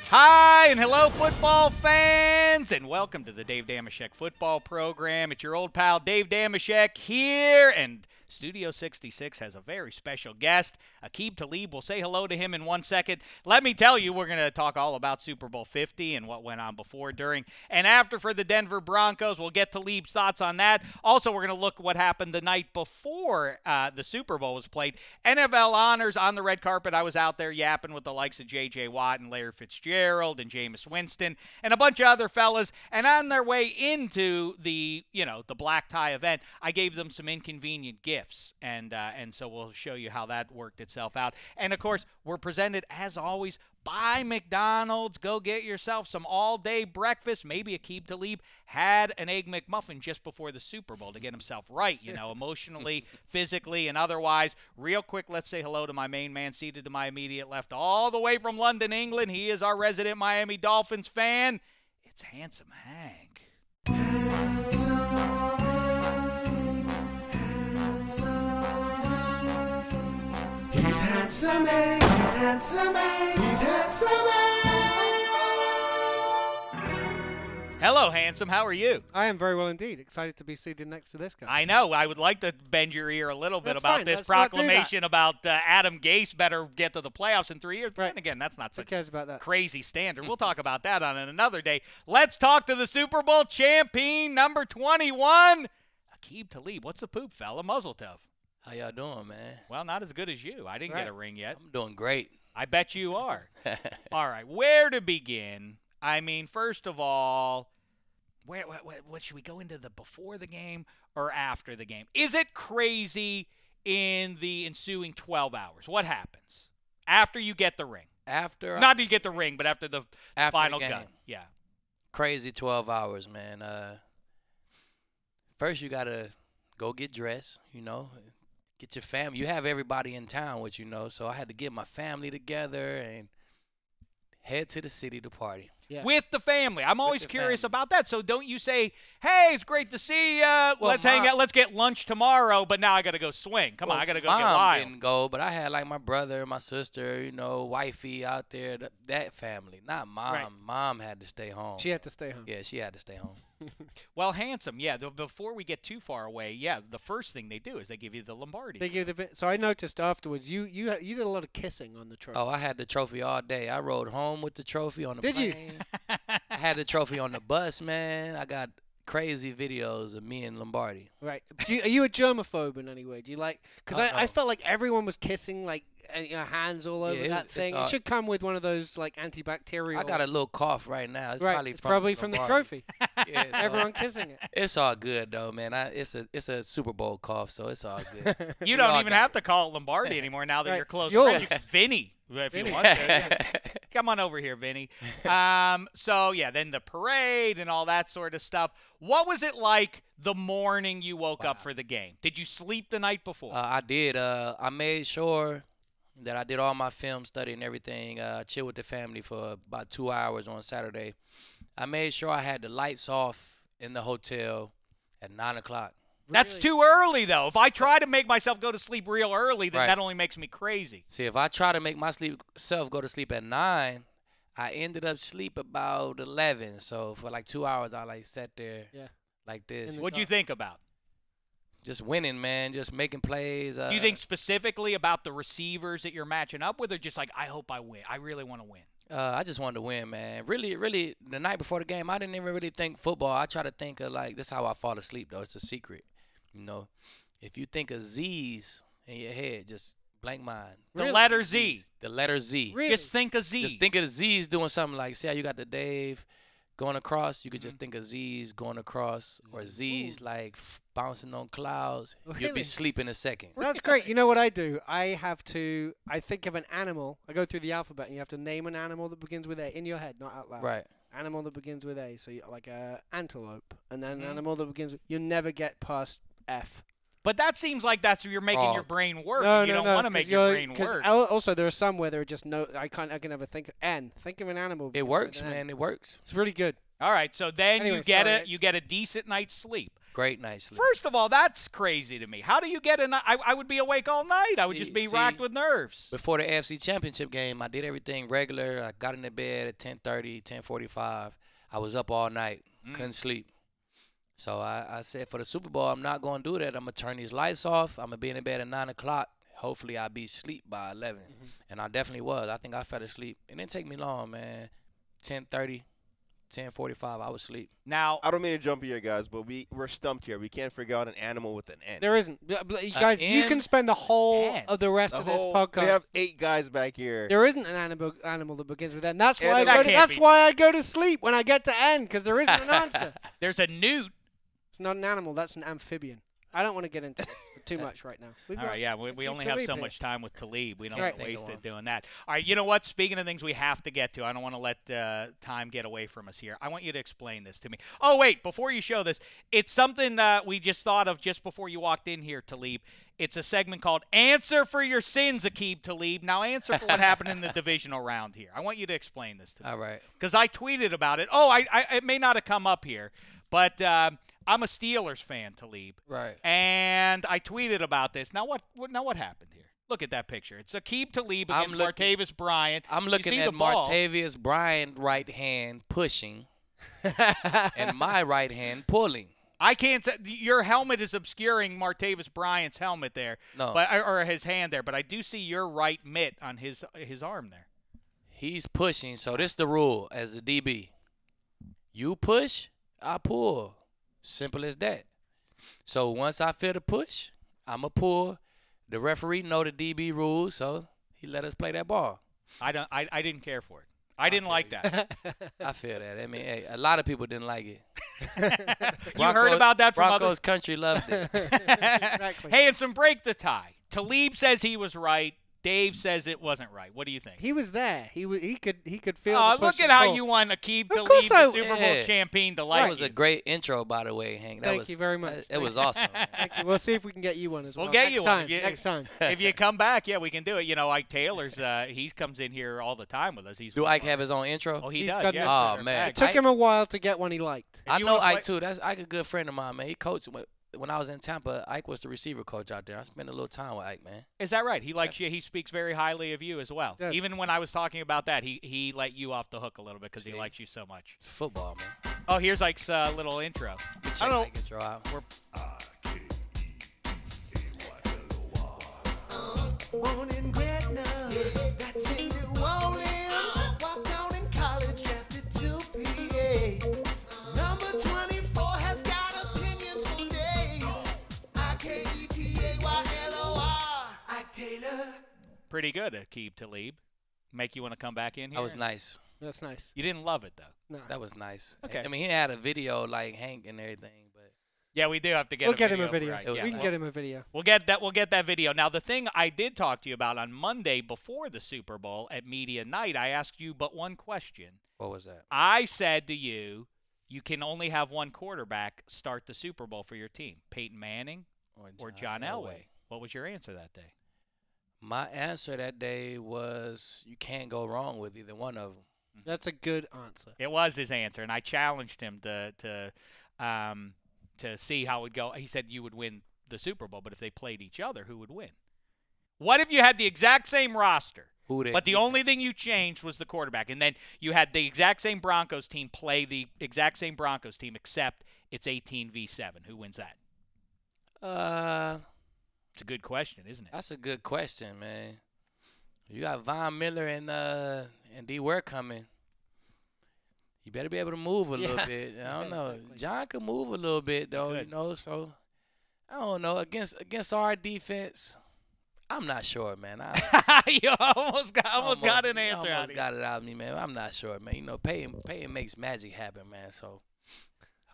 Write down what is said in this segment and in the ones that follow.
Hi and hello, football fans, and welcome to the Dave Dameshek football program. It's your old pal Dave Dameshek here, and Studio 66 has a very special guest, Aqib Talib. We'll say hello to him in 1 second. Let me tell you, we're going to talk all about Super Bowl 50 and what went on before, during, and after for the Denver Broncos. We'll get Talib's thoughts on that. Also, we're going to look at what happened the night before the Super Bowl was played. NFL honors on the red carpet. I was out there yapping with the likes of J.J. Watt and Larry Fitzgerald and Jameis Winston and a bunch of other fellas. And on their way into the black tie event, I gave them some inconvenient gifts. And so we'll show you how that worked itself out. And, of course, we're presented, as always, by McDonald's. Go get yourself some all-day breakfast. Maybe Aqib Talib had an Egg McMuffin just before the Super Bowl to get himself right, emotionally, physically, and otherwise. Real quick, let's say hello to my main man seated to my immediate left, all the way from London, England. He is our resident Miami Dolphins fan. It's Handsome Hank. He's handsome, he's handsome, he's handsome. Hello, Handsome. How are you? I am very well indeed. Excited to be seated next to this guy. I know. I would like to bend your ear a little bit That's about fine. this Let's not do proclamation about Adam Gase better get to the playoffs in 3 years. But Right. then again, that's not Who such cares about that? crazy standard. We'll talk about that on another day. Let's talk to the Super Bowl champion, number 21, Aqib Talib. What's the poop, fella? Muzzle tough. How y'all doing, man? Well, not as good as you. I didn't get a ring yet. I'm doing great. I bet you are. All right, where to begin? I mean, first of all, what should we go into, the before the game or after the game? Is it crazy in the ensuing 12 hours? What happens after you get the ring? After Not you get the ring, but after the final the game. gun. Yeah. Crazy 12 hours, man. First you gotta go get dressed, get your family. You have everybody in town with so I had to get my family together and head to the city to party. Yeah. With the family. I'm always the curious family. about that. So don't you say, hey, it's great to see you. Let's hang out. Let's get lunch tomorrow. But now I got to go swing. Come on, I got to go get Mom wild. didn't go, but I had like my brother, my sister, wifey out there, that family. Not mom. Right. Mom had to stay home. She had to stay home. Yeah, she had to stay home. Well, Handsome, yeah, before we get too far away, yeah, the first thing they do is they give you the Lombardi. They give so I noticed afterwards you did a lot of kissing on the trophy. Oh, I had the trophy all day. I rode home with the trophy on the Did you? plane. I had the trophy on the bus, man. I got crazy videos of me and Lombardi. Right. Are you a germaphobe in any way? Do you like? Because I no. felt like everyone was kissing hands all over Yeah, that thing. It should come with one of those like antibacterial. I got a little cough right now. It's right. probably It's from probably from the Lombardi. trophy. Yeah, so Everyone kissing it. it's all good though, man. It's a Super Bowl cough, so it's all good. You We all don't even got have it. to call it Lombardi anymore now that Right. you're close. Yours. You can Vinny, if you Vinny. want to. Yeah. Come on over here, Vinny. So, yeah, then the parade and all that sort of stuff. What was it like the morning you woke up for the game? Did you sleep the night before? I did. I made sure that I did all my film study and everything. Chilled with the family for about 2 hours on Saturday. I made sure I had the lights off in the hotel at 9 o'clock. That's Really? too early, though. If I try to make myself go to sleep real early, then Right. that only makes me crazy. See, if I try to make myself go to sleep at 9, I ended up sleep about 11. So for like 2 hours, I sat there like this. In the What'd you think about? Just winning, man. Just making plays. Do you think specifically about the receivers that you're matching up with, or just like, I hope I win? I really want to win. I just wanted to win, man. Really, the night before the game, I didn't even really think football. I try to think of this is how I fall asleep, though. It's a secret. If you think of Z's in your head, just blank mind. The letter Z. The letter Z. Really? Just think of Z. Just think of the Z's doing something like, see how you got the Dave going across? You could just think of Z's going across, or Z's bouncing on clouds. You'll Really? be sleeping in a second. That's great. You know what I do? I think of an animal. I go through the alphabet, and you have to name an animal that begins with A in your head, not out loud. Right. Animal that begins with A. So like a antelope, and then an animal that begins with, you'll never get past F. But that seems like you're making your brain work. No, and you no, don't no, want to make your brain work. Also, there are some where there are just no. I can never think of N. Think of an animal. It begins works, with an N. man. It works. It's really good. All right, so then Anyway, you sorry. get a decent night's sleep. Great night's sleep. First of all, that's crazy to me. How do you get I would be awake all night. I would just be racked with nerves. Before the AFC Championship game, I did everything regular. I got into bed at 10:30, 10:45. I was up all night. Couldn't sleep. So I said, for the Super Bowl, I'm not going to do that. I'm going to turn these lights off. I'm going to be in bed at 9 o'clock. Hopefully, I'll be asleep by 11. And I definitely was. I think I fell asleep. It didn't take me long, man. 10:30. 10:45, I was asleep. Now, I don't mean to jump here, guys, but we're stumped here. We can't figure out an animal with an N. There isn't. You guys, you can spend the whole of the rest of this podcast. We have 8 guys back here. There isn't an animal that begins with N. That's Yeah, why that why I go to sleep when I get to N, because there isn't an answer. there's a newt. It's not an animal. That's an amphibian. I don't want to get into this too much right now. All right, yeah, we only have so much time with Talib. We don't Right. waste it doing that. All right, you know what? Speaking of things we have to get to, I don't want to let time get away from us here. I want you to explain this to me. Oh, wait, before you show this, it's something we just thought of just before you walked in here, Talib. It's a segment called Answer for Your Sins, Aqib Talib. Now answer for what happened in the divisional round here. I want you to explain this to me. All right. Because I tweeted about it. Oh, it may not have come up here, but I'm a Steelers fan, Talib. Right. And I tweeted about this. Now what happened here? Look at that picture. It's Aqib Talib against Martavis Bryant. I'm looking at Martavis Bryant right hand pushing and my right hand pulling. I can't say your helmet is obscuring Martavis Bryant's helmet there. No. Or his hand there, but I do see your right mitt on his arm there. He's pushing, so this is the rule as a DB. You push, I pull. Simple as that. So once I feel the push, I'm a pull. The referee know the DB rules, so he let us play that ball. I didn't care for it. I didn't like that. I feel that. I mean, hey, a lot of people didn't like it. You heard about that from Broncos country loved it. Exactly. Hey, and some break the tie. Talib says he was right. Dave says it wasn't right. What do you think? He was there. He could feel. Oh, the push look at and how pull. you won Aqib Talib, course the I- Super Bowl Yeah. champion, to That like was you. a great intro, by the way, Hank. Thank you very much. It was awesome. Thank you. We'll see if we can get you one as well. We'll get next you time. one. If you- Next time. If you come back, yeah, we can do it. You know, Ike Taylor's, he comes in here all the time with us. He's Do Ike have his own intro? Oh, he He's does. got Yeah, no- as a Oh, matter of man. fact. It took him a while to get one he liked. I you know wanna Ike, play- too. That's Ike, a good friend of mine, man. He coached when I was in Tampa. Ike was the receiver coach out there. I spent a little time with Ike, man. Is that right? He likes you. He speaks very highly of you as well. Yes. Even when I was talking about that, he let you off the hook a little bit because he See? likes you so much. It's football, man. Oh, here's Ike's little intro. Check I don't know. Ike intro out. Born in Gretna, that's in New Orleans. Walked down in college, drafted to PA. Number 24 has got opinions for days. Iketalor, Ike Taylor. Pretty good, Aqib Talib. Make you want to come back in here? That was nice. That's nice. You didn't love it though. No. That was nice. Okay. I mean, he had a video like Hank and everything, but Yeah, we do have to get. We'll a get video him a video. Right. It was Yeah. We can get him a video. We'll get that video. Now, the thing I did talk to you about on Monday before the Super Bowl at media night, I asked you but one question. what was that? I said to you, you can only have one quarterback start the Super Bowl for your team, Peyton Manning or John Elway. What was your answer that day? My answer that day was you can't go wrong with either one of them. That's a good answer. It was his answer, and I challenged him to see how it would go. He said you would win the Super Bowl, but if they played each other, who would win? What if you had the exact same roster, but the only thing you changed was the quarterback, and then you had the exact same Broncos team play the exact same Broncos team, except it's 18-7. Who wins that? It's a good question, isn't it? That's a good question, man. You got Von Miller and D Ware coming. You better be able to move a little bit. I don't know. Exactly. John could move a little bit though, could. you know. So I don't know against our defense. I'm not sure, man. You almost got an answer out Almost of you. got it out of me, man. I'm not sure, man. You know, Peyton makes magic happen, man. So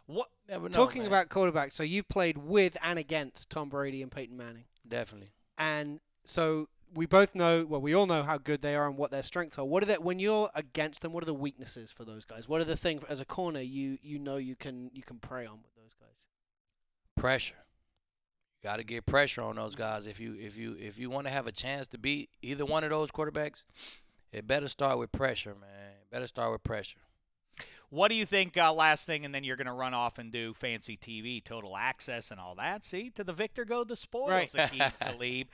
What? never know. Talking man. about quarterbacks, so you've played with and against Tom Brady and Peyton Manning. Definitely. And so we both know, well, we all know how good they are and what their strengths are. What are when you're against them? What are the weaknesses for those guys? What are the things as a corner you know you can prey on with those guys? Pressure. You got to get pressure on those guys. If you want to have a chance to beat either one of those quarterbacks, it better start with pressure, man. It better start with pressure. What do you think, last thing, and then you're going to run off and do fancy TV, total access and all that? See, to the victor go the spoils, Right. Aqib Talib.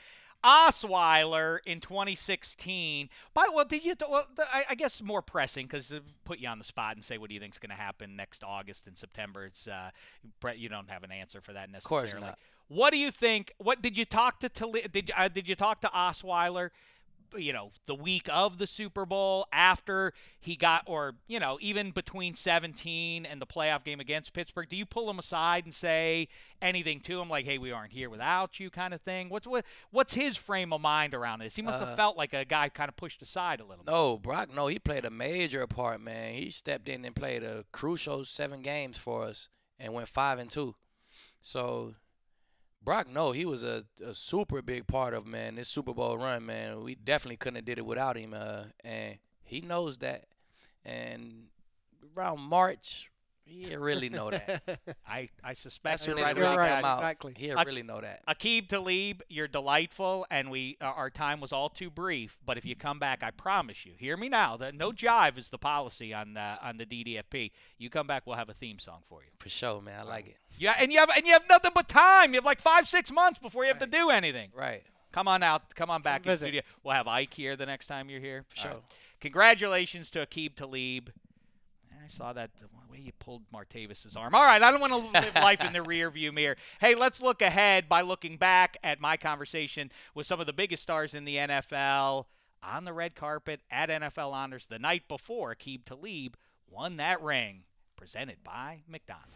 Osweiler in 2016. I guess more pressing because put you on the spot and say what do you think is going to happen next August and September. It's you don't have an answer for that necessarily. Of course not. What do you think? What did you talk to Talib? Did you talk to Osweiler? You know, the week of the Super Bowl, after he got, or, you know, even between 17 and the playoff game against Pittsburgh, do you pull him aside and say anything to him like, hey, we aren't here without you kind of thing? What's his frame of mind around this? He must have felt like a guy kind of pushed aside a little bit. No, Brock, no, he played a major part, man. He stepped in and played a crucial 7 games for us and went 5-2. So Brock, no, he was a super big part of, man, this Super Bowl run, man. We definitely couldn't have did it without him, and he knows that. And around March, he'll really know that. I suspect That's you're when right it really about right, that. come out. exactly. He'll really know that. Aqib Talib, you're delightful, and our time was all too brief. But if you come back, I promise you, hear me now, that no jive is the policy on the DDFP. You come back, we'll have a theme song for you. For sure, man. I like it. Yeah, and you have nothing but time. You have like 5-6 months before you have to do anything. Right. Come on out. Come on back in the visit. studio. We'll have Ike here the next time you're here. For sure. All right. Congratulations to Aqib Talib. I saw that the way you pulled Martavis's arm. All right, I don't want to live life in the rearview mirror. Hey, let's look ahead by looking back at my conversation with some of the biggest stars in the NFL on the red carpet at NFL Honors the night before Aqib Talib won that ring, presented by McDonald's.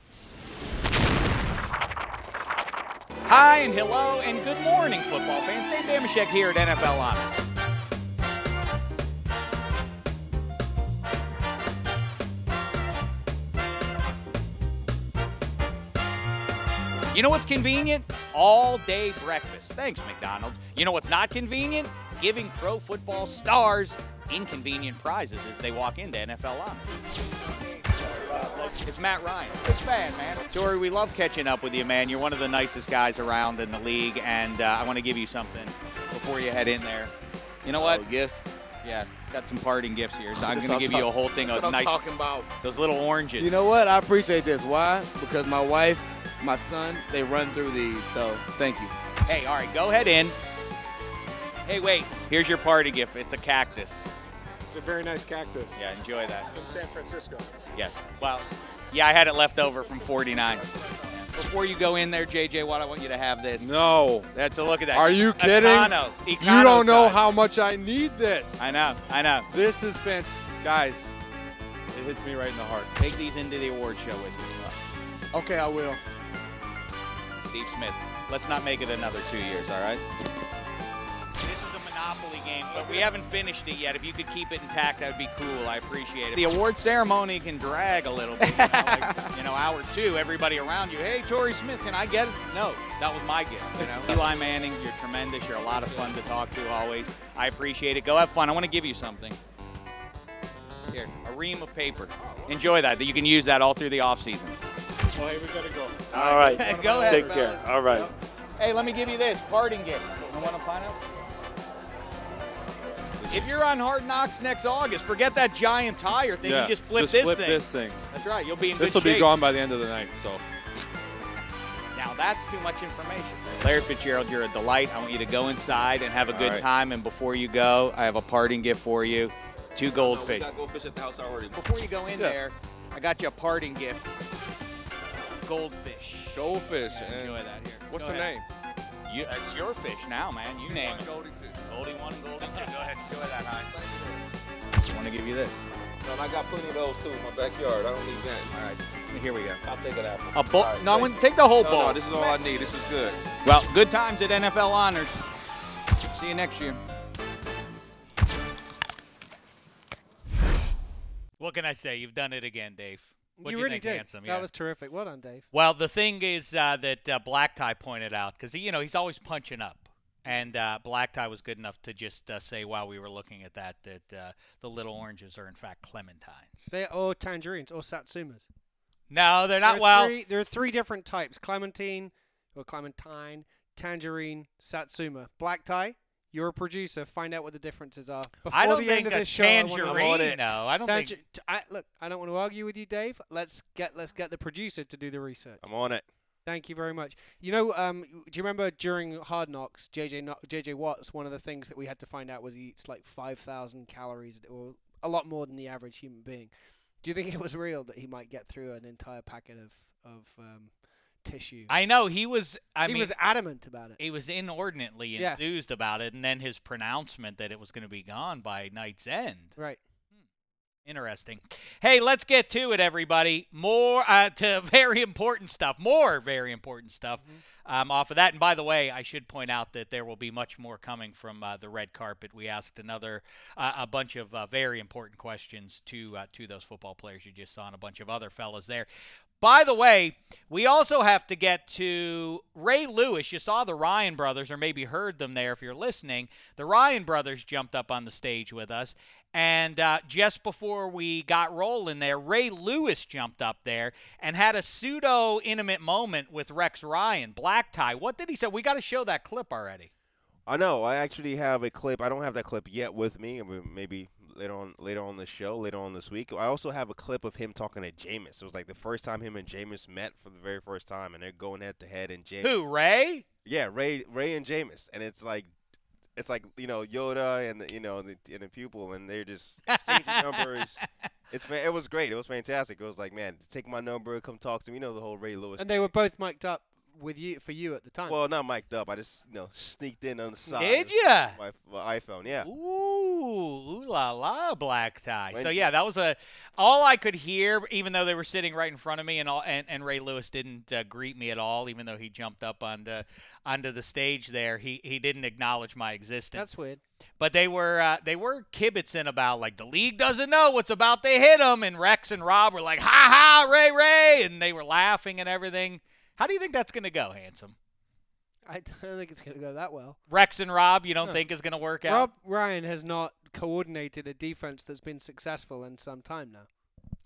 Hi and hello and good morning, football fans. Dave Dameshek here at NFL Honors. You know what's convenient? All-day breakfast. Thanks, McDonald's. You know what's not convenient? Giving pro football stars inconvenient prizes as they walk into NFL Honors. It's Matt Ryan. It's fan, man. Tori, we love catching up with you, man. You're one of the nicest guys around in the league, and I want to give you something before you head in there. You know what? Oh, yes. Yeah, got some parting gifts here. So I'm That's going to what give you a whole thing that's of what I'm nice, talking about. those little oranges. You know what? I appreciate this. Why? Because my wife, my son, they run through these. So thank you. Hey, all right, go ahead in. Hey, wait. Here's your party gift. It's a cactus. It's a very nice cactus. Yeah, enjoy that. In San Francisco. Yes. Well, yeah, I had it left over from 49. Before you go in there, JJ, what I want you to have this. No. That's a look at that. Are you kidding? Econo You don't know size. how much I need this. I know. This is guys, it hits me right in the heart. Take these into the award show with you. Okay, I will. Steve Smith. Let's not make it another 2 years, all right? This is a Monopoly game, but we haven't finished it yet. If you could keep it intact, that would be cool. I appreciate it. The award ceremony can drag a little bit. Hour 2, everybody around you. Hey, Torrey Smith, can I get it? No, that was my gift. Eli Manning, you're tremendous. You're a lot of fun to talk to always. I appreciate it. Go have fun. I want to give you something. Here, a ream of paper. Enjoy that. You can use that all through the off season. Well, hey, we gotta go. All right. Go ahead. Take care. fellas. All right. Hey, let me give you this parting gift. You want to find out? If you're on Hard Knocks next August, forget that giant tire thing. Yeah, You just flip flip thing. this thing. That's right. You'll be in good This will shape. be gone by the end of the night. So Now that's too much information. Larry Fitzgerald, you're a delight. I want you to go inside and have a good right. time. And before you go, I have a parting gift for you. 2 goldfish. We got goldfish at the house already. Before you go in Yes. there, I got you a parting gift. Goldfish. goldfish. Yeah, and enjoy that here. what's Go the ahead. name? It's your fish now, man. You name it. Goldie too. Goldie 1 and Goldie 2. Go ahead, enjoy that, Heinz. I want to give you this. No, and I got plenty of those too in my backyard. I don't need that. All right, here we go. I'll take it after. A bowl? All right, No, I thank wouldn't take the whole you. bowl. No, this is all I need. This is good. Well, good times at NFL Honors. See you next year. What can I say? You've done it again, Dave. What You do you really think, did. handsome? That was terrific. Well done, Dave. Well, the thing is that Black Tie pointed out, because he's always punching up. And Black Tie was good enough to just say while we were looking at that the little oranges are in fact clementines. They're all tangerines or satsumas. No, they're not. There are 3 different types: clementine, tangerine, satsuma. Black tie, You're a producer. Find out what the differences are. Before I don't the think end of a this show, I wanna- tangerine. No, I don't think. Look, I don't want to argue with you, Dave. Let's get the producer to do the research. I'm on it. Thank you very much. You know, do you remember during Hard Knocks, JJ Watts? One of the things that we had to find out was he eats like 5,000 calories, or a lot more than the average human being. Do you think it was real that he might get through an entire packet of tissue? I know he was. He was adamant about it. He was inordinately Yeah. enthused about it, and then his pronouncement that it was going to be gone by night's end. Right. Interesting. Hey, let's get to it, everybody. More to very important stuff. More very important stuff off of that. And by the way, I should point out that there will be much more coming from the red carpet. We asked a bunch of very important questions to those football players you just saw, and a bunch of other fellas there. By the way, we also have to get to Ray Lewis. You saw the Ryan brothers, or maybe heard them there if you're listening. The Ryan brothers jumped up on the stage with us. And just before we got rolling there, Ray Lewis jumped up there and had a pseudo-intimate moment with Rex Ryan. Black tie. What did he say? We got to show that clip already. I know. I actually have a clip. I don't have that clip yet with me. Maybe later on the show, later on this week. I also have a clip of him talking to Jameis. It was like the first time him and Jameis met for the very first time, and they're going head to head. And Jameis. Who, Ray? Yeah, Ray and Jameis, and it's like Yoda and the pupil, and they're just exchanging numbers. It was great. It was fantastic. It was like, man, take my number, come talk to me. You know the whole Ray Lewis. And they were both mic'd up for you at the time. Well, not mic'd up. I just sneaked in on the side. Did ya? My iPhone, yeah. Ooh la la, black tie. So yeah, that was all I could hear, even though they were sitting right in front of me, and Ray Lewis didn't greet me at all, even though he jumped up onto the stage there. He didn't acknowledge my existence. That's weird. But they were kibitzing about, like, the league doesn't know what's about to hit them, and Rex and Rob were like, ha ha, Ray, and they were laughing and everything. How do you think that's going to go, Handsome? I don't think it's going to go that well. Rex and Rob, you don't think is going to work out? Rob Ryan has not coordinated a defense that's been successful in some time now.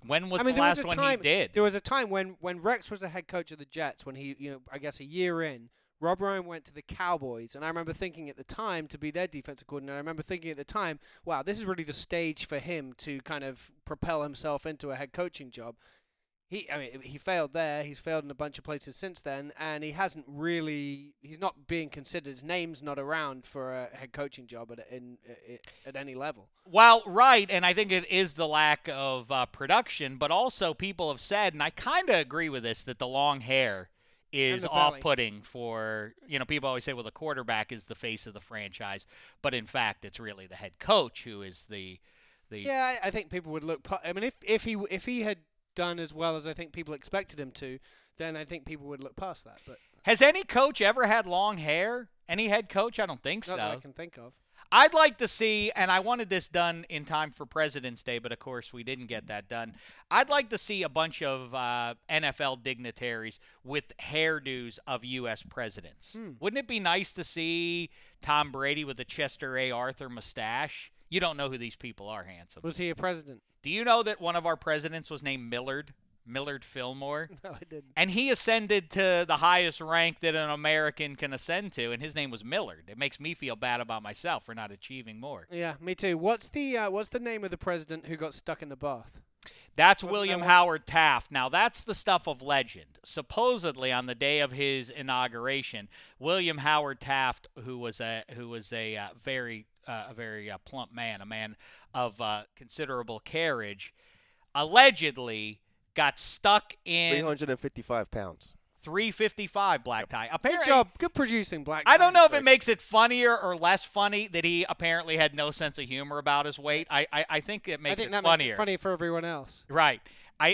When was the last one he did? There was a time when Rex was the head coach of the Jets, when he, I guess a year in, Rob Ryan went to the Cowboys, and I remember thinking at the time to be their defensive coordinator, I remember thinking at the time, wow, this is really the stage for him to kind of propel himself into a head coaching job. He failed there. He's failed in a bunch of places since then, and he's not being considered. His name's not around for a head coaching job at any level. Well, right, and I think it is the lack of production, but also people have said, and I kind of agree with this, that the long hair is off-putting for, people always say, well, the quarterback is the face of the franchise, but in fact, it's really the head coach who is the. Yeah, I think people would look. I mean, if he had done as well as I think people expected him to, then I think people would look past that. But has any coach ever had long hair? Any head coach? I don't think so. Not that I can think of. I'd like to see, and I wanted this done in time for President's Day, but of course we didn't get that done. I'd like to see a bunch of NFL dignitaries with hairdos of U.S. presidents. Wouldn't it be nice to see Tom Brady with a Chester A. Arthur mustache? You don't know who these people are, Handsome. Was he a president? Do you know that one of our presidents was named Millard Fillmore? No, I didn't. And he ascended to the highest rank that an American can ascend to, and his name was Millard. It makes me feel bad about myself for not achieving more. Yeah, me too. What's the name of the president who got stuck in the bath? That's William Howard Taft. Now, that's the stuff of legend. Supposedly, on the day of his inauguration, William Howard Taft, who was a very plump man, a man of considerable carriage, allegedly got stuck in 355 pounds. 355, black tie. Apparently, good job. Good producing, black tie. I don't know if it makes it funnier or less funny that he apparently had no sense of humor about his weight. I think it makes it funnier. Makes it funny for everyone else. Right.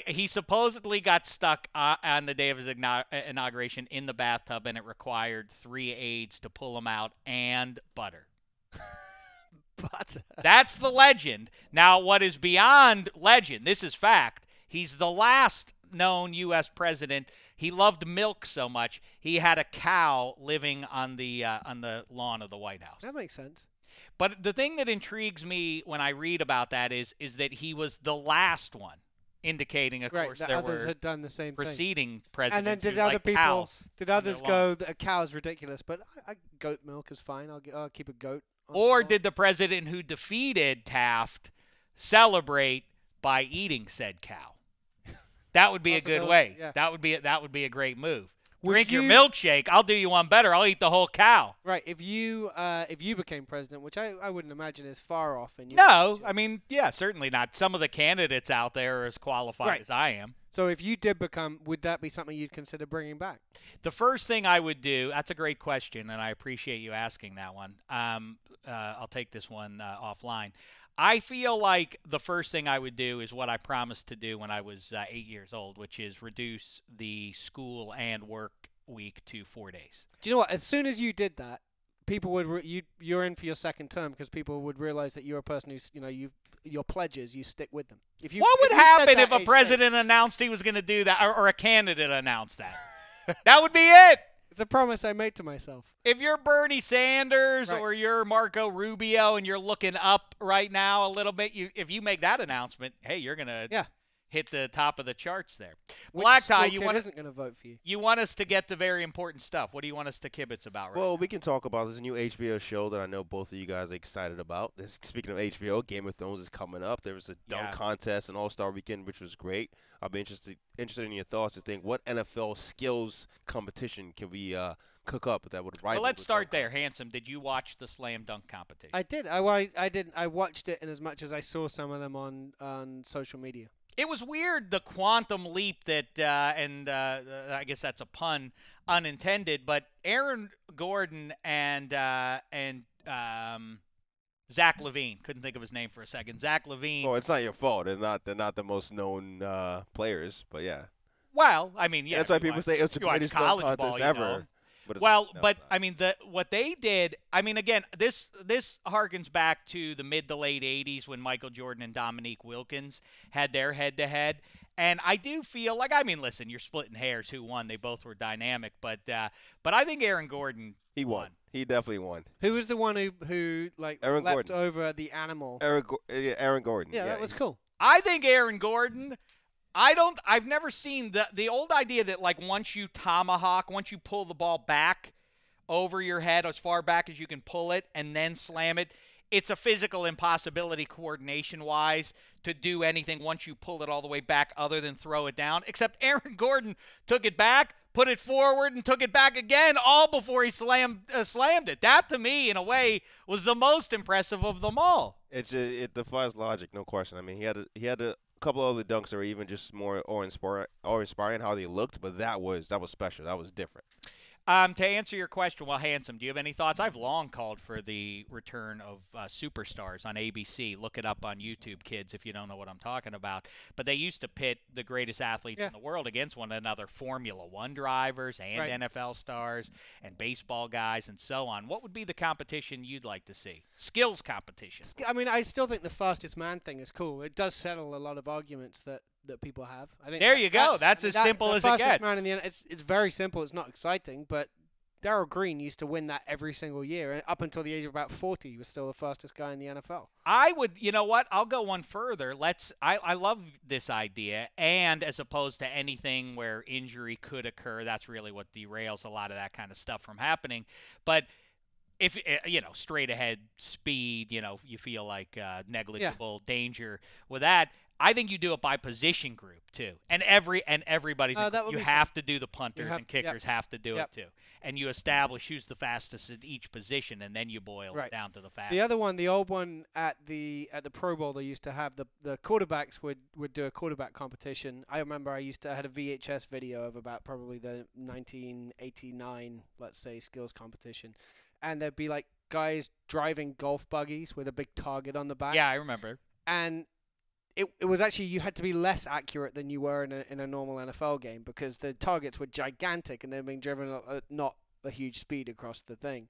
He supposedly got stuck on the day of his inauguration in the bathtub, and it required 3 aides to pull him out and butter. Butter. That's the legend. Now, what is beyond legend, this is fact, he's the last known U.S. president. He loved milk so much, he had a cow living on the lawn of the White House. That makes sense. But the thing that intrigues me when I read about that is that he was the last one. indicating, of Right, course, that there others were had done the same thing. preceding presidents And then did who other liked people? cows Did in others their go lawn. that a cow's ridiculous, but goat milk is fine. I'll keep a goat. on the Or lawn." did the president who defeated Taft celebrate by eating said cow? That would be a good Possibility, way. yeah. That would be a great move. Would Drink your you- milkshake. I'll do you one better. I'll eat the whole cow. Right, if you became president, which I wouldn't imagine is far off in your No, future. I mean, yeah, certainly not. Some of the candidates out there are as qualified Right. as I am. So if you did become, would that be something you'd consider bringing back? The first thing I would do, that's a great question, and I appreciate you asking that one. I'll take this one offline. I feel like the first thing I would do is what I promised to do when I was 8 years old, which is reduce the school and work week to 4 days. Do you know what? As soon as you did that, people would you're in for your second term because people would realize that you're a person who's your pledges, you stick with them. If you What would if you said happen that if a age president announced he was going to do that, or a candidate announced that? That would be it. it's a promise I made to myself. If you're Bernie Sanders Right. or you're Marco Rubio and you're looking up right now a little bit, if you make that announcement, hey, you're going to Yeah. hit the top of the charts there. Which Black school Tie, kid isn't going to vote for you? you want us to get to very important stuff. What do you want us to kibitz about right Well, now? we can talk about this new HBO show that I know both of you guys are excited about. Speaking of HBO, Game of Thrones is coming up. There was a dunk Yeah. contest and All-Star Weekend, which was great. I'll be interested in your thoughts to think what NFL skills competition can we cook up that would rival. Well, let's the start dunk there. Handsome, did you watch the slam dunk competition? I did. I didn't. I watched it in as much as I saw some of them on social media. It was weird, the quantum leap that, I guess that's a pun, unintended, but Aaron Gordon and Zach Levine, couldn't think of his name for a second. Zach Levine. Oh, it's not your fault. They're not the most known players, but yeah. Well, I mean, yeah. That's why if you people watch- say it's the if you watch greatest dunk college contest ball, you ever. know. But it's Well, no, but it's not. I mean, what they did. I mean, again, this harkens back to the mid to late '80s when Michael Jordan and Dominique Wilkins had their head-to-head, and I do feel like, I mean, listen, you're splitting hairs. Who won? They both were dynamic, but I think Aaron Gordon He won. He definitely won. Who was the one who like Aaron leapt Gordon. over the animal? Aaron Gordon. Yeah, that was cool. I think Aaron Gordon. I've never seen the old idea that, like, once you pull the ball back over your head as far back as you can pull it and then slam it, it's a physical impossibility coordination-wise to do anything once you pull it all the way back other than throw it down. Except Aaron Gordon took it back, put it forward, and took it back again, all before he slammed it. That, to me, in a way, was the most impressive of them all. It defies logic, no question. I mean, he had a couple other dunks that were even just more inspiring how they looked, but that was special. That was different. To answer your question, well, Handsome, do you have any thoughts? I've long called for the return of Superstars on ABC. Look it up on YouTube, kids, if you don't know what I'm talking about. But they used to pit the greatest athletes in the world against one another, Formula One drivers and NFL stars and baseball guys and so on. What would be the competition you'd like to see? Skills competition. I mean, I still think the fastest man thing is cool. It does settle a lot of arguments that people have. I think There you go. That's I mean, as simple the as it fastest gets. Man in the, it's very simple. It's not exciting, but Darryl Green used to win that every single year, and up until the age of about 40, he was still the fastest guy in the NFL. I would, you know what? I'll go one further. I love this idea, and as opposed to anything where injury could occur, that's really what derails a lot of that kind of stuff from happening. But if straight ahead speed, you feel like negligible danger with that. I think you do it by position group too, and everybody's. That would you be have to do the punters and kickers have to do Yep. it too, and you establish who's the fastest at each position, and then you boil it down to the fastest. The other one, the old one at the Pro Bowl, they used to have the quarterbacks would do a quarterback competition. I remember I had a VHS video of about probably the 1989, let's say, skills competition, and there'd be like guys driving golf buggies with a big target on the back. Yeah, I remember. And it was actually, you had to be less accurate than you were in a normal NFL game because the targets were gigantic and they were being driven at not a huge speed across the thing.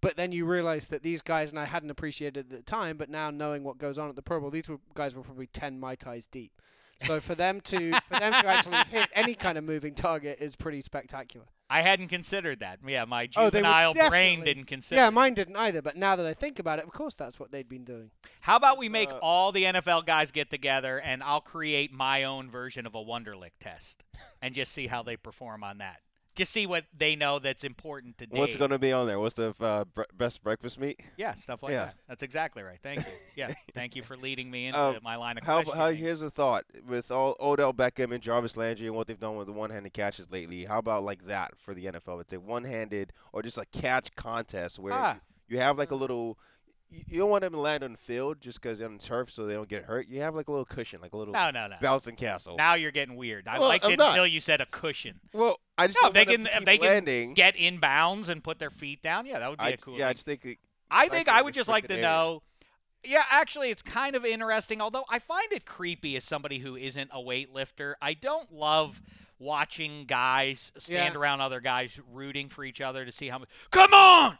But then you realize that these guys, and I hadn't appreciated it at the time, but now knowing what goes on at the Pro Bowl, guys were probably 10 Mai Tais deep. So for them to actually hit any kind of moving target is pretty spectacular. I hadn't considered that. Yeah, my Oh, they would juvenile brain definitely- didn't consider. Yeah, it. mine didn't either. But now that I think about it, of course that's what they'd been doing. How about we make all the NFL guys get together, and I'll create my own version of a Wonderlic test, and just see how they perform on that. Just see what they know that's important to Dave. What's going to be on there? What's the best breakfast meat? Yeah, stuff like Yeah. that. That's exactly right. Thank you. Yeah, thank you for leading me into my line of How questioning. here's a thought with all Odell Beckham and Jarvis Landry and what they've done with the one-handed catches lately. How about like that for the NFL? It's a one-handed or just a catch contest where you have like a little. You don't want them to land on the field just because they're on turf so they don't get hurt. You have like a little cushion, like a little No. bouncing castle. Now you're getting weird. I Well, liked I'm it not. until you said a cushion. Well, I just No, don't they want them can to keep they landing. can get in bounds and put their feet down. Yeah, that would be a cool. Yeah, I thing. just think. I nice think little I would just like to restricted area. know. Yeah, actually, it's kind of interesting. Although I find it creepy as somebody who isn't a weightlifter. I don't love watching guys stand around other guys rooting for each other to see how much. Come on!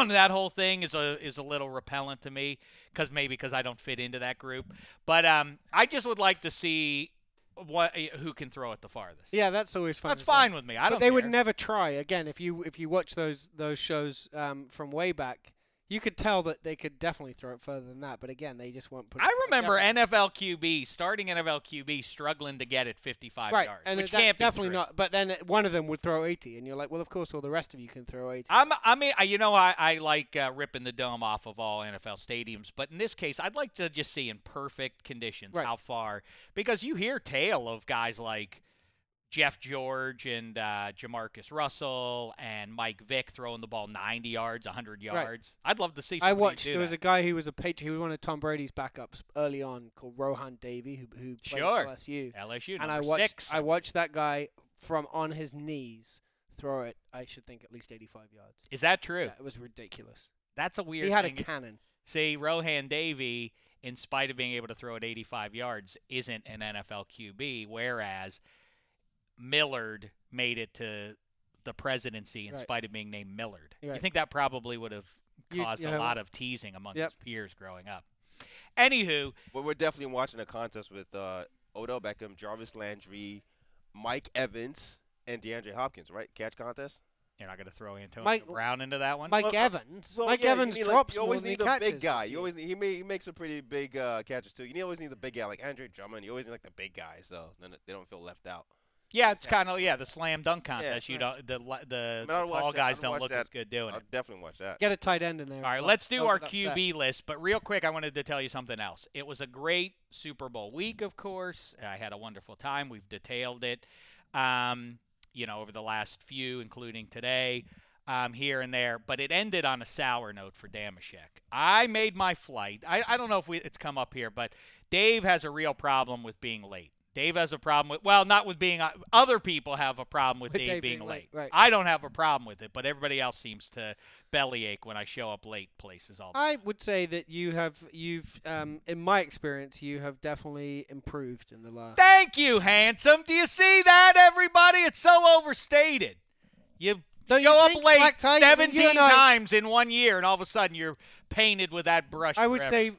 That whole thing is a little repellent to me because I don't fit into that group. But I just would like to see who can throw it the farthest. Yeah, that's always fun. That's as well. fine with me. I don't. But they would care. never try again. If you watch those shows from way back, you could tell that they could definitely throw it further than that. But again, they just won't put. I remember starting NFL QB struggling to get it 55 right, yards, and which that's can't be definitely true. not. But then one of them would throw 80, and you're like, well, of course, all the rest of you can throw 80. I like ripping the dome off of all NFL stadiums, but in this case, I'd like to just see in perfect conditions how far, because you hear tale of guys like Jeff George and Jamarcus Russell and Mike Vick throwing the ball 90 yards, 100 yards. I'd love to see somebody I watched. do There was that. a guy who was a Patriot. He was one of Tom Brady's backups early on, called Rohan Davey, who played at LSU. LSU, and number 6. I watched that guy from on his knees throw it. I should think at least 85 yards. Is that true? Yeah, it was ridiculous. That's a weird He had thing. a cannon. See, Rohan Davey, in spite of being able to throw it 85 yards, isn't an NFL QB, whereas Millard made it to the presidency in spite of being named Millard. Right. You think that probably would have caused a lot of teasing among his peers growing up. Anywho. Well, we're definitely watching a contest with Odell Beckham, Jarvis Landry, Mike Evans, and DeAndre Hopkins, right? Catch contest? You're not going to throw Antonio Brown into that one? Mike Evans? Mike Evans drops you always more need than a he big catches guy. this You always he makes some pretty big catches, too. You always need the big guy, like Andre Drummond. You always need like the big guy, so then they don't feel left out. Yeah, it's kind of the slam dunk contest. You don't the tall guys don't look as good doing I'll it. definitely watch that. Get a tight end in there. All right, let's do our QB list. But real quick, I wanted to tell you something else. It was a great Super Bowl week, of course. I had a wonderful time. We've detailed it, over the last few, including today, here and there. But it ended on a sour note for Dameshek. I made my flight. I don't know if it's come up here, but Dave has a real problem with being late. Dave has a problem with, not with being, other people have a problem with Dave being late. Right. I don't have a problem with it, but everybody else seems to bellyache when I show up late places all the time. I would say that you've, in my experience, you have definitely improved in the last. Thank you, handsome. Do you see that, everybody? It's so overstated. You show up late 17 times in 1 year, and all of a sudden you're painted with that brush. I would say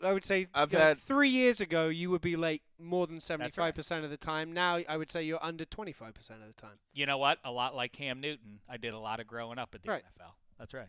I've had 3 years ago you would be late more than 75% of the time. Now I would say you're under 25% of the time. You know what? A lot like Cam Newton. I did a lot of growing up at the NFL. That's right.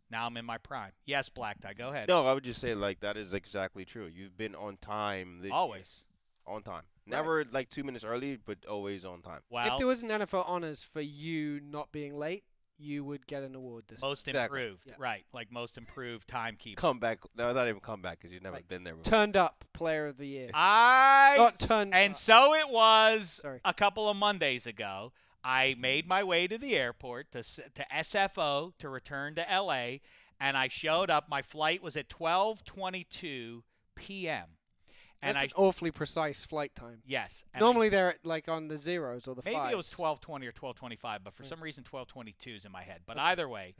Now I'm in my prime. Yes, Black Tie, go ahead. No, I would just say that is exactly true. You've been on time. Always. On time. Never like 2 minutes early, but always on time. Well, if there was an NFL honors for you not being late, you would get an award this most time. improved, right? Like most improved timekeeper. Comeback. No, not even comeback because you've never been there before. Turned up player of the year. Not turned and up. so it was a couple of Mondays ago. I made my way to the airport to SFO to return to LA, and I showed up. My flight was at 12:22 p.m. And That's an awfully precise flight time. Yes. Normally they're like on the zeros or the maybe fives. it was 12:20 or 12:25, but for some reason 12:22 is in my head. But either way,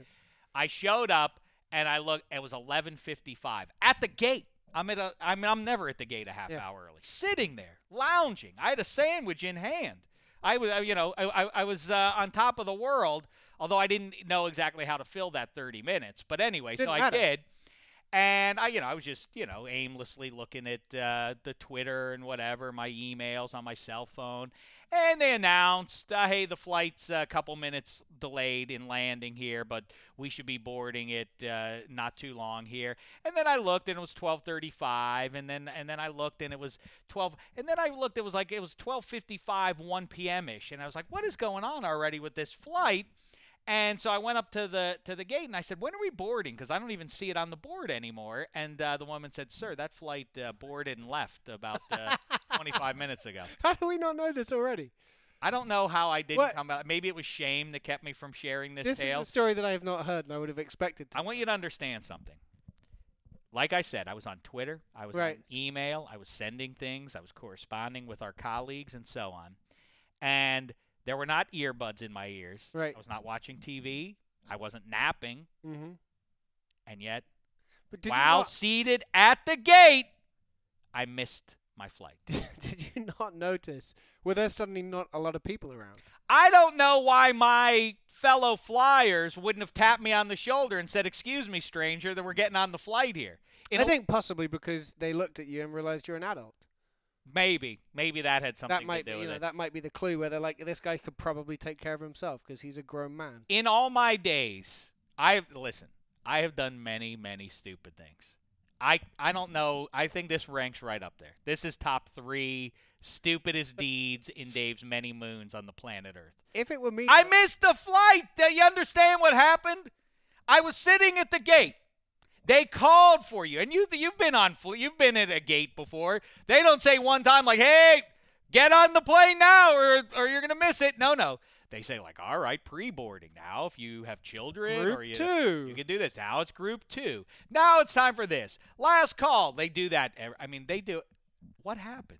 I showed up and I looked. It was 11:55 at the gate. I'm never at the gate a half hour early. Sitting there, lounging. I had a sandwich in hand. I was on top of the world, although I didn't know exactly how to fill that 30 minutes. But anyway, so I did. And I was just, aimlessly looking at the Twitter and whatever, my emails on my cell phone. And they announced, hey, the flight's a couple minutes delayed in landing here, but we should be boarding it not too long here. And then I looked, and it was 12:35. And then I looked, and it was 12. And then I looked, it was 12:55, 1 p.m.-ish. And I was like, what is going on already with this flight? And so I went up to the gate, and I said, when are we boarding? Because I don't even see it on the board anymore. And the woman said, sir, that flight boarded and left about 25 minutes ago. How do we not know this already? I don't know how I didn't come out. Maybe it was shame that kept me from sharing this tale. This is a story that I have not heard, and I would have expected to. I want you to understand something. Like I said, I was on Twitter. I was on email. I was sending things. I was corresponding with our colleagues and so on. And there were not earbuds in my ears. Right. I was not watching TV. I wasn't napping. Mm-hmm. And yet, But while seated at the gate, I missed my flight. Did you not notice? Were there suddenly not a lot of people around? I don't know why my fellow flyers wouldn't have tapped me on the shoulder and said, excuse me, stranger, that we're getting on the flight here. I think possibly because they looked at you and realized you're an adult. Maybe that had something That might to do with it. That might be the clue where they're like, this guy could probably take care of himself because he's a grown man. In all my days, I have done many, many stupid things. I don't know. I think this ranks right up there. This is top 3 stupidest deeds in Dave's many moons on the planet Earth. If it were me, I missed the flight. Do you understand what happened? I was sitting at the gate. They called for you, and you've been at a gate before. They don't say one time like, "Hey, get on the plane now, or you're gonna miss it." No. They say like, "All right, pre-boarding now. If you have children, Group or you 2. you can do this. Now it's group 2. Now it's time for this last call." They do that. I mean, they do. What happened?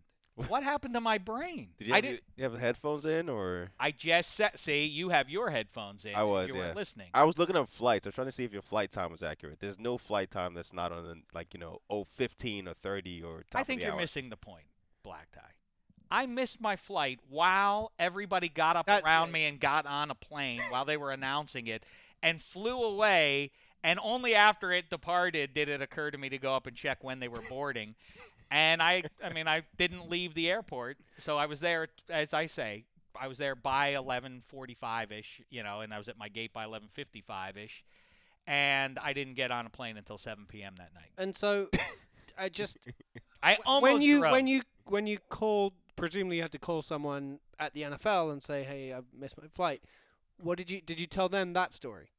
What happened to my brain? Did you have headphones in, or? I just said, see, you have your headphones in. I was, you weren't listening. I was looking up flights. I was trying to see if your flight time was accurate. There's no flight time that's not on, 15 or 30 or top I think of the you're hour. missing the point, Black Tie. I missed my flight while everybody got up That's around it. me and got on a plane while they were announcing it and flew away. And only after it departed did it occur to me to go up and check when they were boarding. And I didn't leave the airport, so I was there, as I say, I was there by 11:45-ish, and I was at my gate by 11:55-ish, and I didn't get on a plane until 7 p.m. that night. And so, I almost drove. when you called, presumably you had to call someone at the NFL and say, "Hey, I've missed my flight." What did you tell them that story?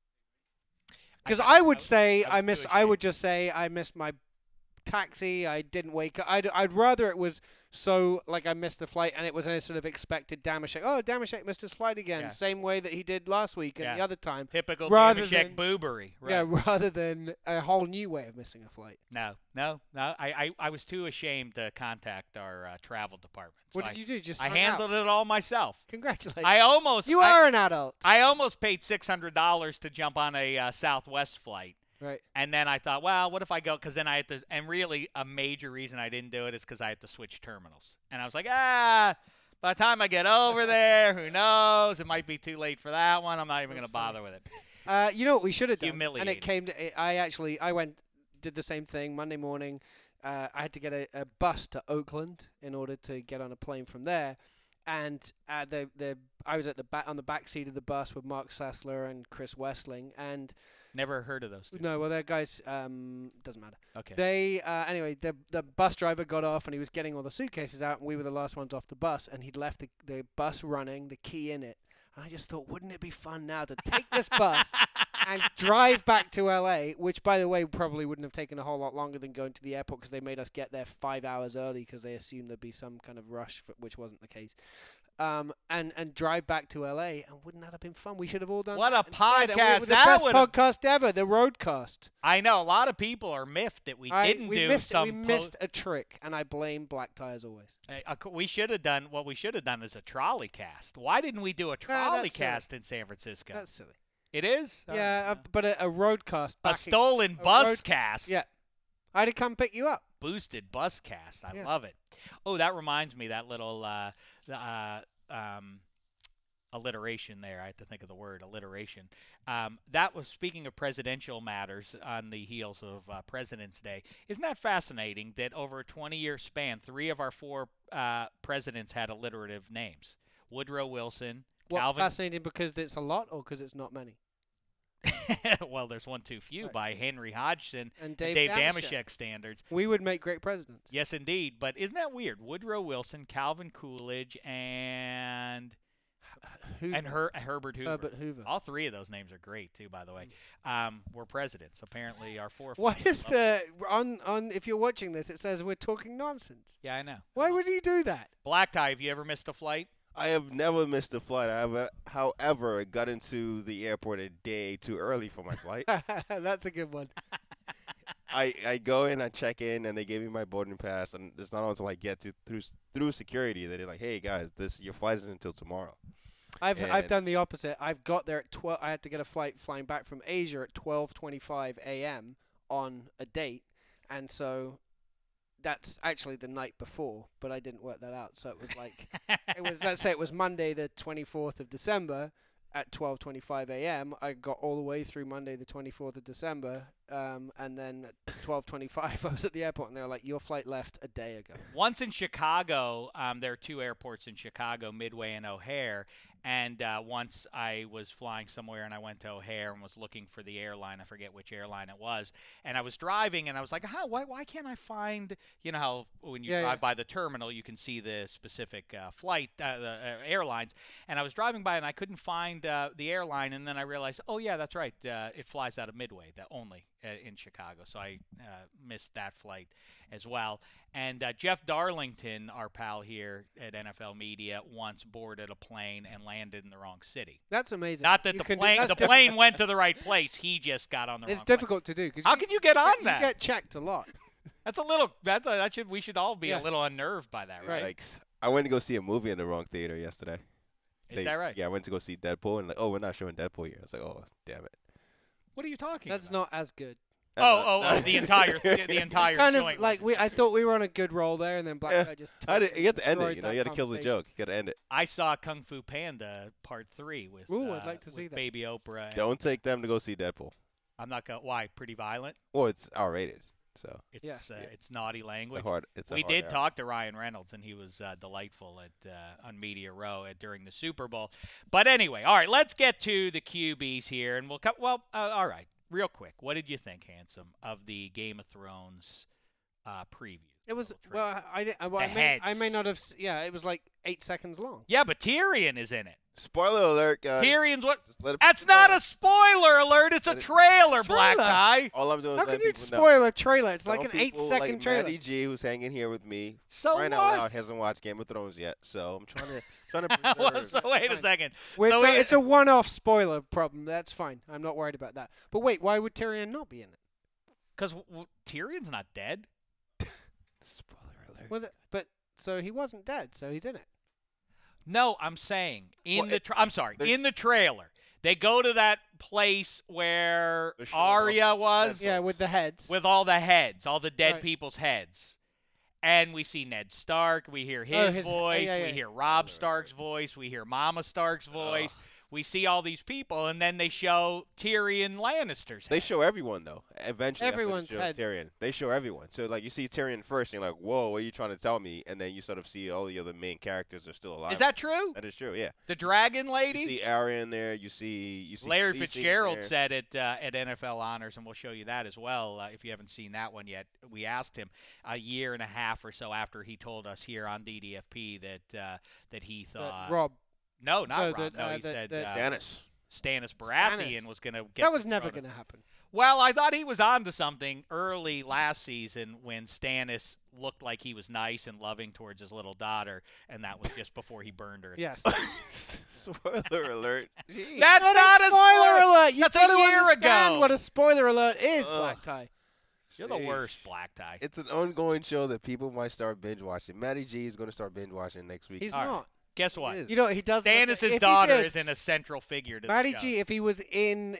Because I would say I would just say I missed my taxi. I didn't wake up. I'd rather it was so like I missed the flight and it was a sort of expected Dameshek. Oh, Dameshek missed his flight again, Yeah. same way that he did last week and the other time. Typical rather Dameshek than- boobery. Right. Yeah, rather than a whole new way of missing a flight. No. I was too ashamed to contact our travel department. So What did you do? Just I hung handled out? it all myself. Congratulations. You are an adult. I almost paid $600 to jump on a Southwest flight. Right. And then I thought, well, what if I go? Because then I had to, and really a major reason I didn't do it is because I had to switch terminals. And I was like, by the time I get over there, who knows? It might be too late for that one. I'm not even going to bother with it. You know what we should have done? And Humiliating. it came to, I went, did the same thing Monday morning. I had to get a bus to Oakland in order to get on a plane from there. And I was at on the back seat of the bus with Mark Sassler and Chris Wessling, and Never heard of those two. no, well, they're guys. Doesn't matter. Okay. They anyway. The bus driver got off and he was getting all the suitcases out, and we were the last ones off the bus. And he'd left the bus running, the key in it. And I just thought, wouldn't it be fun now to take this bus and drive back to LA? Which, by the way, probably wouldn't have taken a whole lot longer than going to the airport because they made us get there 5 hours early because they assumed there'd be some kind of rush, which wasn't the case. And drive back to LA, and wouldn't that have been fun? We should have all done What that a instead, and podcast it was the that best would've- podcast ever, the Roadcast. I know a lot of people are miffed that we didn't we do missed some. we missed a trick, and I blame Black Tie as always. We should have done what we should have done is a trolley cast. Why didn't we do a trolley that's silly. cast in San Francisco? That's silly. It is. Yeah, but a Roadcast. a back stolen a bus road- cast. Yeah, I'd have come pick you up. Boosted bus cast. I Yeah. love it. Oh, that reminds me that little alliteration there. I have to think of the word alliteration. That was speaking of presidential matters on the heels of President's Day. Isn't that fascinating that over a 20-year span, 3 of our 4 presidents had alliterative names? Woodrow Wilson, What, Calvin. fascinating because it's a lot or because it's not many? Well, there's one too few Right. by Henry Hodgson And Dave Dave Dameshek standards. We would make great presidents. Yes, indeed. But isn't that weird? Woodrow Wilson, Calvin Coolidge, and Hoover. Herbert Hoover. Herbert Hoover. All 3 of those names are great too, by the way. We're presidents. Apparently, our 4. What is the on if you're watching this? It says we're talking nonsense. Yeah, I know. Why would he do that? Black Tie, have you ever missed a flight? I have never missed a flight. However, got into the airport a day too early for my flight. That's a good one. I go in, I check in, and they gave me my boarding pass. And it's not until I get through security that they're like, "Hey guys, your flight isn't until tomorrow." I've done the opposite. I've got there at 12. I had to get a flight flying back from Asia at 12:25 a.m. on a date, and so that's actually the night before. But I didn't work that out, so it was like let's say it was Monday the 24th of December at 12:25 a.m. I got all the way through Monday the 24th of December, and then at 12:25 I was at the airport, and they were like, "Your flight left a day ago." Once in Chicago, there are 2 airports in Chicago, Midway and O'Hare. And once I was flying somewhere, and I went to O'Hare and was looking for the airline. I forget which airline it was. And I was driving, and I was like, why can't I find, you know how when you drive by the terminal, you can see the specific flight, airlines. And I was driving by, and I couldn't find the airline. And then I realized, oh, yeah, that's right. It flies out of Midway, only in Chicago. So I missed that flight as well. And Jeff Darlington, our pal here at NFL Media, once boarded a plane and landed in the wrong city. That's amazing. Not that the plane went to the right place. He just got on the wrong It's difficult to do. How can you get on that? You get checked a lot. That's a little. We should all be a little unnerved by that, right? Yikes. I went to go see a movie in the wrong theater yesterday. Is that right? Yeah, I went to go see Deadpool, and we're not showing Deadpool here. I was like, oh, damn it. What are you talking That's about? not as good. The entire kind showing of like wasn't I thought we were on a good roll there, and then Black Guy just. You have to end it. You destroyed got that to kill the conversation. joke. You got to end it. I saw Kung Fu Panda Part 3 with. Ooh, I'd like to see with that. Baby Oprah. Don't take them to go see Deadpool. I'm not going. Why? Pretty violent. Well, it's R-rated, so It's naughty language. we did talk to Ryan Reynolds, and he was delightful on Media Row during the Super Bowl. But anyway, all right, let's get to the QBs here, and we'll cut. Well, all right, real quick, what did you think, Handsome, of the Game of Thrones preview? It was Little trailer. I may not have. Yeah, it was like 8 seconds long. Yeah, but Tyrion is in it. Spoiler alert, guys. Tyrion's what? Just let it That's know. not a spoiler alert. It's a trailer, Black Trailer? Guy. All I'm doing How is can letting you people know. spoil a trailer? It's like Some an people, 8-second like trailer. Matty G, who's hanging here with me, So crying what? out loud, hasn't watched Game of Thrones yet. So I'm trying to Well, preserve. so wait a second. Well, So it's a one-off spoiler problem. That's fine. I'm not worried about that. But wait, why would Tyrion not be in it? Because Tyrion's not dead. Spoiler alert. Well, so he wasn't dead, so he's in it. No, I'm saying Well, in the trailer, they go to that place where The show Arya was Yeah, with the heads. with all the heads, all the dead Right. people's heads. And we see Ned Stark, we hear his voice, yeah. we hear Rob Stark's voice, we hear Mama Stark's voice. We see all these people, and then they show Tyrion Lannister's They head. show everyone though. Eventually, after they Everyone's show head. Tyrion. They show everyone. So like you see Tyrion first, and you're like, "Whoa, what are you trying to tell me?" And then you sort of see all the other main characters are still alive. Is that true? That is true. Yeah. The dragon You lady? see Arya in there. You see Larry Khaleesi in Fitzgerald there. said it at NFL Honors, and we'll show you that as well if you haven't seen that one yet. We asked him a year and a half or so after he told us here on DDFP that he thought Rob. no, not No, Rob. that, No, he that- said that- Stannis. Stannis Baratheon was going to get That was the never throne. going to happen. Well, I thought he was on to something early last season when Stannis looked like he was nice and loving towards his little daughter, and that was just before he burned her. at the Yes. Spoiler alert. Jeez. That's not a spoiler alert. You That's a got to year understand ago. what a spoiler alert is, Ugh. Black Tie. You're the Jeez. worst, Black Tie. It's an ongoing show that people might start binge watching. Matty G is going to start binge watching next week. He's All right. not. guess what? is. You know, he does. Stannis' daughter is in a central figure to Matty the show. G, if he was in,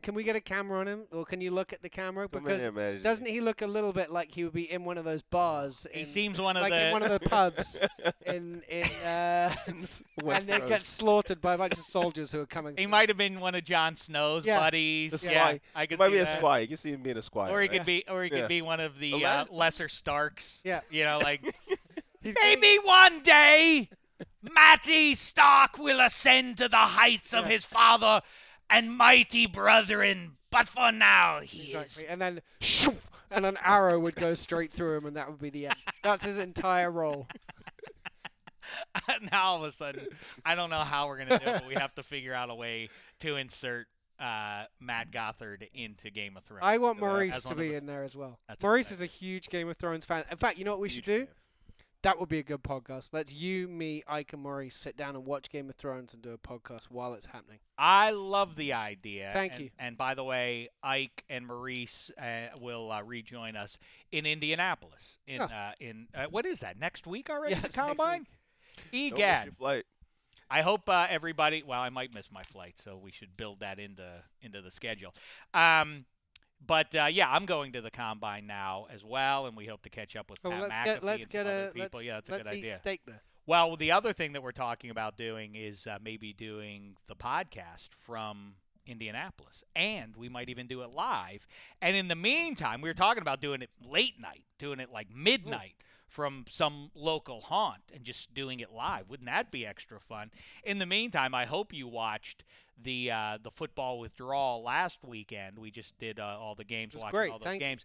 can we get a camera on him, or can you look at the camera? Come in Because here, Matty G. doesn't he look a little bit like he would be in one of those bars? He in, seems one of like the in one of the pubs and then gets slaughtered by a bunch of soldiers who are coming. He through. might have been one of Jon Snow's Yeah. buddies. The Yeah, squire. I could Might see be a that. squire. You can see him being a squire. Or he right? could be, Yeah. be one of the last- lesser Starks. Yeah. You know, like He's maybe one day, Matty Stark will ascend to the heights of Yeah. his father and mighty brethren. But for now, he is. Exactly. And then shoof, and an arrow would go straight through him, and that would be the end. That's his entire role. Now all of a sudden, I don't know how we're gonna do it, but we have to figure out a way to insert Matt Gothard into Game of Thrones. I want as Maurice to one of be the- in there as well. That's a Maurice good is a huge Game of Thrones fan. In fact, you know what we should Huge do? That would be a good podcast. Let's you, me, Ike, and Maurice sit down and watch Game of Thrones and do a podcast while it's happening. I love the idea. Thank and, you. And by the way, Ike and Maurice will rejoin us in Indianapolis. In what is that? Next week already? Yeah, the it's next combine. Don't miss Egad. your flight. I hope everybody. Well, I might miss my flight, so we should build that into the schedule. But yeah, I'm going to the combine now as well, and we hope to catch up with Oh, Pat let's McAfee get let's and get some other a people. Yeah, that's a let's good eat idea. steak there. Well, the other thing that we're talking about doing is maybe doing the podcast from Indianapolis, and we might even do it live. And in the meantime, we were talking about doing it late night, doing it like midnight from some local haunt, and just doing it live. Wouldn't that be extra fun? In the meantime, I hope you watched the football withdrawal last weekend. We just did all the games, was watching great. all those Thank you. games.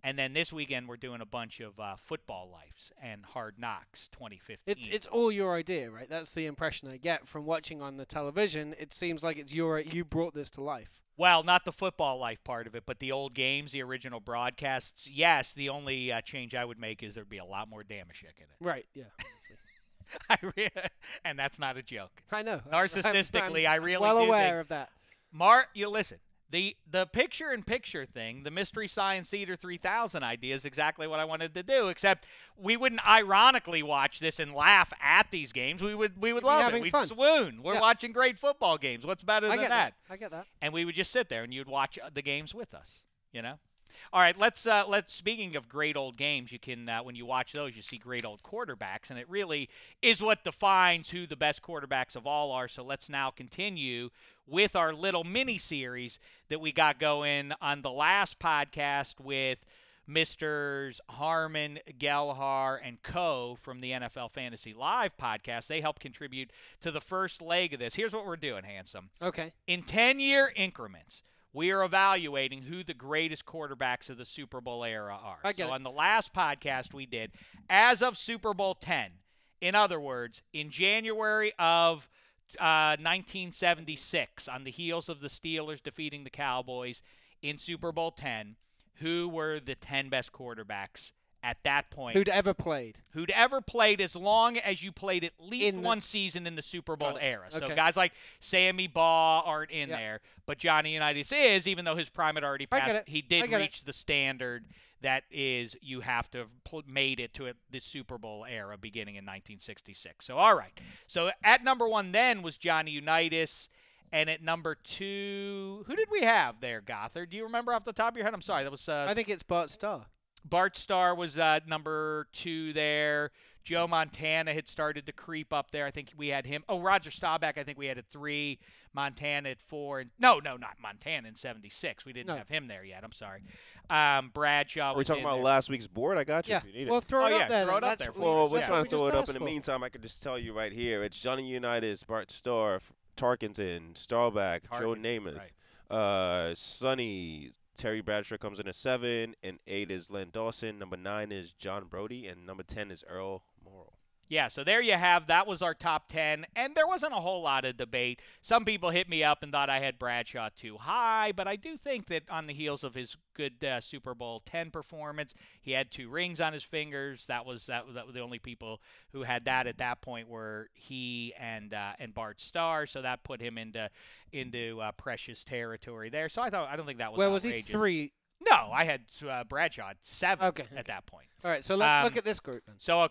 And then this weekend, we're doing a bunch of Football Lives and Hard Knocks 2015. It's all your idea, right? That's the impression I get from watching on the television. It seems like it's you brought this to life. Well, not the football life part of it, but the old games, the original broadcasts. Yes, the only change I would make is there'd be a lot more Dameshek in it. Right, yeah. Obviously. And that's not a joke. I know. Narcissistically, I really well do aware think of that. you listen. The picture-in-picture thing, the Mystery Science Theater 3000 idea is exactly what I wanted to do, except we wouldn't ironically watch this and laugh at these games. We would love it. having We'd fun. swoon. We're Yeah. watching great football games. What's better I than get that? I get that. And we would just sit there and you'd watch the games with us, you know? All right, let's speaking of great old games, you can when you watch those, you see great old quarterbacks, and it really is what defines who the best quarterbacks of all are. So let's now continue with our little mini series that we got going on the last podcast with Misters Harmon, Gelhar, and Co. from the NFL Fantasy Live podcast. They helped contribute to the first leg of this. Here's what we're doing, Handsome. Okay. In 10-year increments, we are evaluating who the greatest quarterbacks of the Super Bowl era are. I get so it. on the last podcast we did, as of Super Bowl 10, in other words, in January of 1976, on the heels of the Steelers defeating the Cowboys in Super Bowl 10, who were the 10 best quarterbacks at that point? Who'd ever played? Who'd ever played, as long as you played at least In the- one season in the Super Bowl Got it. era. So Okay. guys like Sammy Baugh aren't in Yeah. there, but Johnny Unitas is, even though his prime had already I get passed. it. He I did get it. reach the standard that is you have to have made it to the Super Bowl era beginning in 1966. So, all right. So at number one then was Johnny Unitas. And at number two, who did we have there, Gothard? Do you remember off the top of your head? I'm sorry. That was I think it's Bart Starr. Bart Starr was number two there. Joe Montana had started to creep up there. I think we had him. Oh, Roger Staubach, I think we had at 3. Montana at 4. No, not Montana in 76. We didn't No. have him there yet. I'm sorry. Bradshaw Are we was talking in about there. last week's board? I got you Yeah. if you need Well, it. throw it Oh, up yeah, there. throw then. it up That's there for what- us. Well, we're that's trying what to we throw it just up. In the asked for. meantime, I can just tell you right here. It's Johnny Unitas, Bart Starr, Tarkenton, Staubach, Joe Tarkenton, Namath, Sonny, Terry Bradshaw comes in at 7, and 8 is Len Dawson. Number 9 is John Brody, and number 10 is Earl Morrall. Yeah, so there you have. That was our top 10, and there wasn't a whole lot of debate. Some people hit me up and thought I had Bradshaw too high, but I do think that on the heels of his good Super Bowl 10 performance, he had 2 rings on his fingers. That was the only people who had that at that point were he and Bart Starr, so that put him into precious territory there. So I don't think that was Where was he? outrageous. 3 No, I had Bradshaw at 7 Okay, at that point. All right, so let's look at this group then. So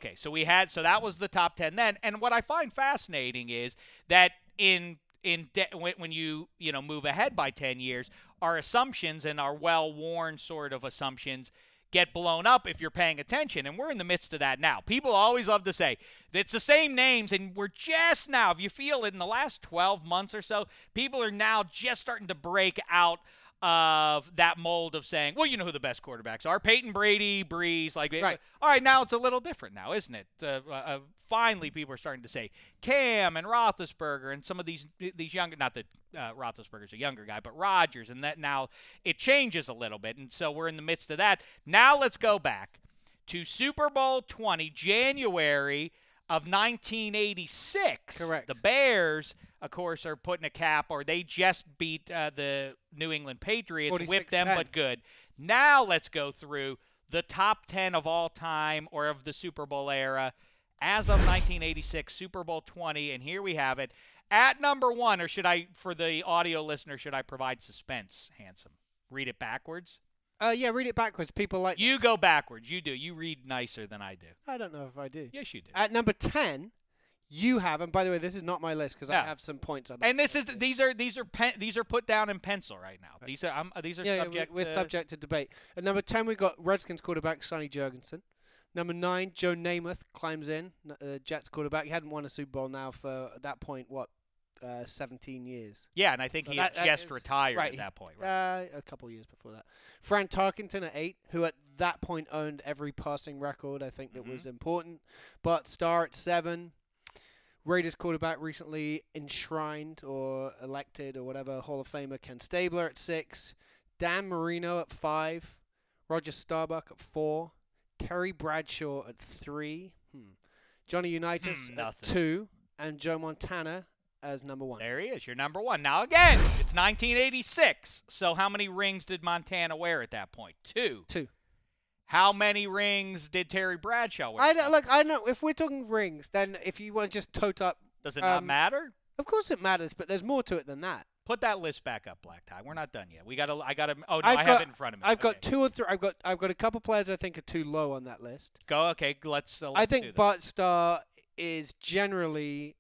that was the top 10 then. And what I find fascinating is that when you move ahead by 10 years, our assumptions and our well-worn sort of assumptions get blown up if you're paying attention, and we're in the midst of that now. People always love to say it's the same names, and we're just now, if you feel it, in the last 12 months or so, people are now just starting to break out of that mold of saying, well, you know who the best quarterbacks are. Peyton, Brady, Breeze. Right. All right, now it's a little different now, isn't it? Finally, people are starting to say Cam and Roethlisberger and some of these younger, not that Roethlisberger's a younger guy, but Rodgers, and that now it changes a little bit. And so we're in the midst of that. Now let's go back to Super Bowl 20, January of 1986. Correct. The Bears, of course, are putting a cap, or they just beat the New England Patriots, whipped them, 46-10. but good. Now let's go through the top 10 of all time, or of the Super Bowl era, as of 1986, Super Bowl 20, and here we have it. At number 1, or should I, for the audio listener, should I provide suspense, Handsome? Read it backwards? Yeah, read it backwards. People like You go backwards. You do. You read nicer than I do. I don't know if I do. Yes, you do. At number 10, you have, and by the way, this is not my list because I Yeah. have some points on it. And these are put down in pencil right now. These are subject. We're subject to debate. At number 10, we've got Redskins quarterback Sonny Jurgensen. Number 9, Joe Namath climbs in. Jets quarterback. He hadn't won a Super Bowl now for, at that point, 17 years. Yeah, and I think So he that had just is- retired right, at that point. Right? A couple years before that. Fran Tarkenton at 8, who at that point owned every passing record I think that was important. But Starr at 7. Raiders quarterback recently enshrined or elected or whatever, Hall of Famer Ken Stabler at 6. Dan Marino at 5. Roger Staubach at 4. Terry Bradshaw at 3. Johnny Unitas at Nothing. 2. And Joe Montana as number 1. There he is, your number 1. Now again, it's 1986. So how many rings did Montana wear at that point? 2. 2. How many rings did Terry Bradshaw wear? I don't, look, I know if we're talking rings, then if you want to just tote up, Does it not matter? of course it matters, but there's more to it than that. Put that list back up, Black Tie. We're not done yet. I gotta. Oh no, I've I got- have it in front of me. I've got Okay. 2 or 3. I've got a couple players I think are too low on that list. Go. Okay, let's I do think this. Bart Starr is generally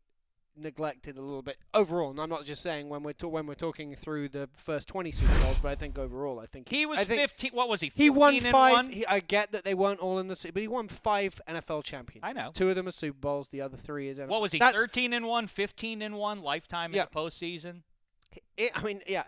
neglected a little bit overall, and I'm not just saying when we're talking through the first 20 Super Bowls, but I think overall, I think he was I think 15. What was he? He won 15 and 5. one? I get that they weren't all in the but he won 5 NFL championships. I know. 2 of them are Super Bowls. The other 3 is NFL. What was he? That's- 13 and 1, 15 and 1, lifetime in Yeah. the postseason.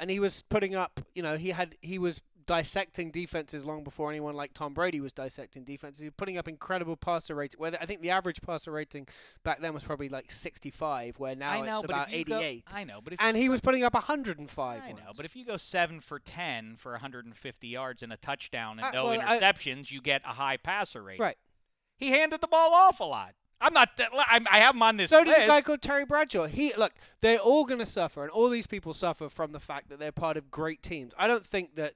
And he was putting up, he was dissecting defenses long before anyone like Tom Brady was dissecting defenses. He was putting up incredible passer rating. I think the average passer rating back then was probably like 65, where now I know, it's but about if you go- 88. I know, but if And he was putting up 105. I know, once. but if you go 7 for 10 for 150 yards and a touchdown and I- no well, I- interceptions, you get a high passer rating. Right. He handed the ball off a lot. I'm not. I have him on this So list. did a guy called Terry Bradshaw. Look, they're all going to suffer, and all these people suffer from the fact that they're part of great teams. I don't think that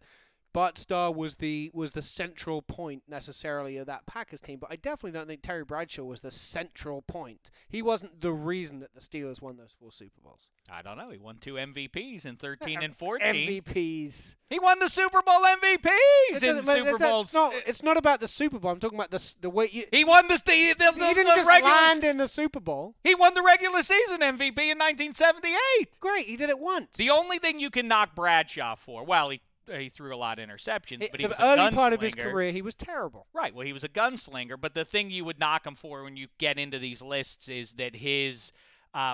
Bart Starr was the central point necessarily of that Packers team, but I definitely don't think Terry Bradshaw was the central point. He wasn't the reason that the Steelers won those 4 Super Bowls. I don't know. He won 2 MVPs in 13 and 14. MVPs. He won the Super Bowl MVPs in Super Bowls. It's not about the Super Bowl. I'm talking about the way you. He won the He didn't just regular. land in the Super Bowl. He won the regular season MVP in 1978. Great, he did it once. The only thing you can knock Bradshaw for, well, he threw a lot of interceptions, but he was the a early part of his gunslinger. career, he was terrible. Right. Well, he was a gunslinger, but the thing you would knock him for when you get into these lists is that his